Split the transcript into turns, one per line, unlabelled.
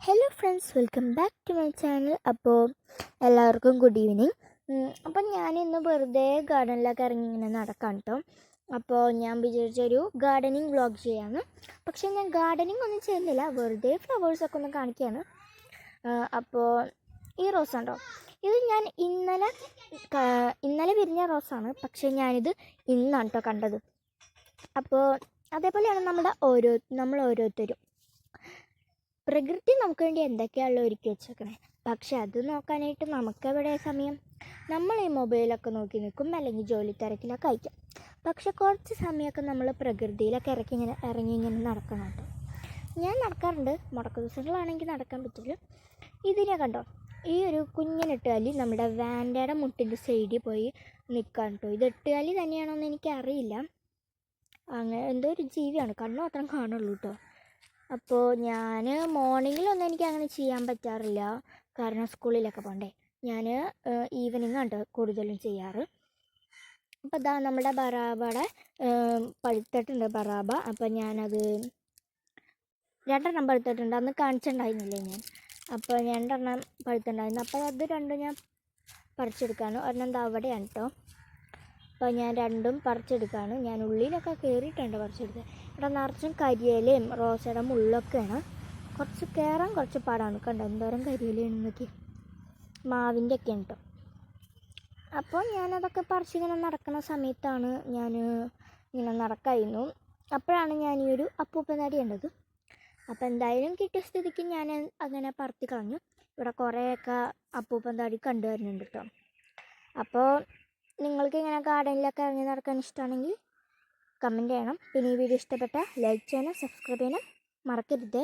Hello friends, welcome back to my channel. അപ്പോൾ എല്ലാവർക്കും good evening. അപ്പം ഞാനിന്ന് വെറുതെ ഗാർഡനിലൊക്കെ ഇറങ്ങി ഇങ്ങനെ നടക്കാം കേട്ടോ. അപ്പോൾ ഞാൻ വിചാരിച്ചൊരു ഗാർഡനിങ് വ്ളോഗ് ചെയ്യാമെന്ന്. പക്ഷേ ഞാൻ ഗാർഡനിങ് ഒന്നും ചെയ്യുന്നില്ല, വെറുതെ ഫ്ലവേഴ്സൊക്കെ ഒന്ന് കാണിക്കുകയാണ്. അപ്പോൾ ഈ റോസ് ഉണ്ടോ, ഇത് ഞാൻ ഇന്നലെ വിരിഞ്ഞ റോസാണ്. പക്ഷേ ഞാനിത് ഇന്നാണ് കേട്ടോ കണ്ടത്. അപ്പോൾ അതേപോലെയാണ് നമ്മൾ ഓരോരുത്തരും. പ്രകൃതി നമുക്ക് വേണ്ടി എന്തൊക്കെയാണല്ലോ ഒരുക്കി വെച്ചേക്കണേ. പക്ഷെ അത് നോക്കാനായിട്ട് നമുക്കെവിടെ സമയം? നമ്മൾ ഈ മൊബൈലൊക്കെ നോക്കി നിൽക്കും, അല്ലെങ്കിൽ ജോലി തിരക്കിലൊക്കെ അയക്കാം. പക്ഷെ കുറച്ച് സമയമൊക്കെ നമ്മൾ പ്രകൃതിയിലൊക്കെ ഇറങ്ങി ഇങ്ങനെ നടക്കണം കേട്ടോ. ഞാൻ നടക്കാറുണ്ട്, മുടക്ക ദിവസങ്ങളാണെങ്കിൽ നടക്കാൻ പറ്റില്ല. ഇതിനെ കണ്ടോ, ഈ ഒരു കുഞ്ഞിനെട്ടുകാലി നമ്മുടെ വാൻഡയുടെ മുട്ടിൻ്റെ സൈഡിൽ പോയി നിൽക്കാൻ കേട്ടോ. ഇത് എട്ടുകാലി തന്നെയാണോ എന്ന് എനിക്കറിയില്ല. അങ്ങനെ എന്തോ ഒരു ജീവിയാണ്, കണ്ണു മാത്രം കാണുള്ളൂ കേട്ടോ. അപ്പോൾ ഞാൻ മോർണിംഗിലൊന്നും എനിക്ക് അങ്ങനെ ചെയ്യാൻ പറ്റാറില്ല, കാരണം സ്കൂളിലൊക്കെ പോകണ്ടേ. ഞാൻ ഈവനിങ് ആണ് കൂടുതലും ചെയ്യാറ്. അപ്പോൾ ഇതാ നമ്മുടെ ബറാബയുടെ പഴുത്തിട്ടുണ്ട് ബറാബ. അപ്പോൾ ഞാനത് 2 പഴുത്തിട്ടുണ്ട്, അന്ന് കാണിച്ചിട്ടുണ്ടായിരുന്നില്ലേ ഞാൻ. അപ്പോൾ 2 പഴുത്തിട്ടുണ്ടായിരുന്നു. അപ്പോൾ അത് 2 ഞാൻ പറിച്ചെടുക്കാണ്. ഒരെണ്ണം എന്താ അവിടെയാണ് കേട്ടോ. അപ്പോൾ ഞാൻ 2 പറിച്ചെടുക്കുകയാണ്. ഞാൻ ഉള്ളിലൊക്കെ കയറിയിട്ടുണ്ട് പറിച്ചെടുത്ത്. ഇവിടെ നിറച്ചും കരിയിലയും റോസയുടെ മുള്ളൊക്കെയാണ്. കുറച്ച് കയറാൻ കുറച്ച് പാടാണ്. കണ്ടോ എന്തോരം കരിയിലയാണെന്നൊക്കെ, മാവിൻ്റെ ഒക്കെ ഉണ്ട്. അപ്പോൾ ഞാനതൊക്കെ പറിച്ചിങ്ങനെ നടക്കുന്ന സമയത്താണ് ഞാൻ ഇങ്ങനെ നടക്കായിരുന്നു. അപ്പോഴാണ് ഞാൻ ഈ ഒരു അപ്പൂപ്പൻ തടി കണ്ടത്. അപ്പോൾ എന്തായാലും കിട്ടിയ സ്ഥിതിക്ക് ഞാൻ അങ്ങനെ പറത്തി കളഞ്ഞു. ഇവിടെ കുറേയൊക്കെ അപ്പൂപ്പൻ തടി കണ്ടുവരുന്നുണ്ട് കേട്ടോ. അപ്പോൾ നിങ്ങൾക്ക് ഇങ്ങനെ ഗാർഡനിലൊക്കെ ഇറങ്ങി നടക്കാൻ ഇഷ്ടമാണെങ്കിൽ കമൻറ്റ് ചെയ്യണം. പിന്നെ ഈ വീഡിയോ ഇഷ്ടപ്പെട്ട ലൈക്ക് ചെയ്യണം, സബ്സ്ക്രൈബ് ചെയ്യണം മറക്കരുത്.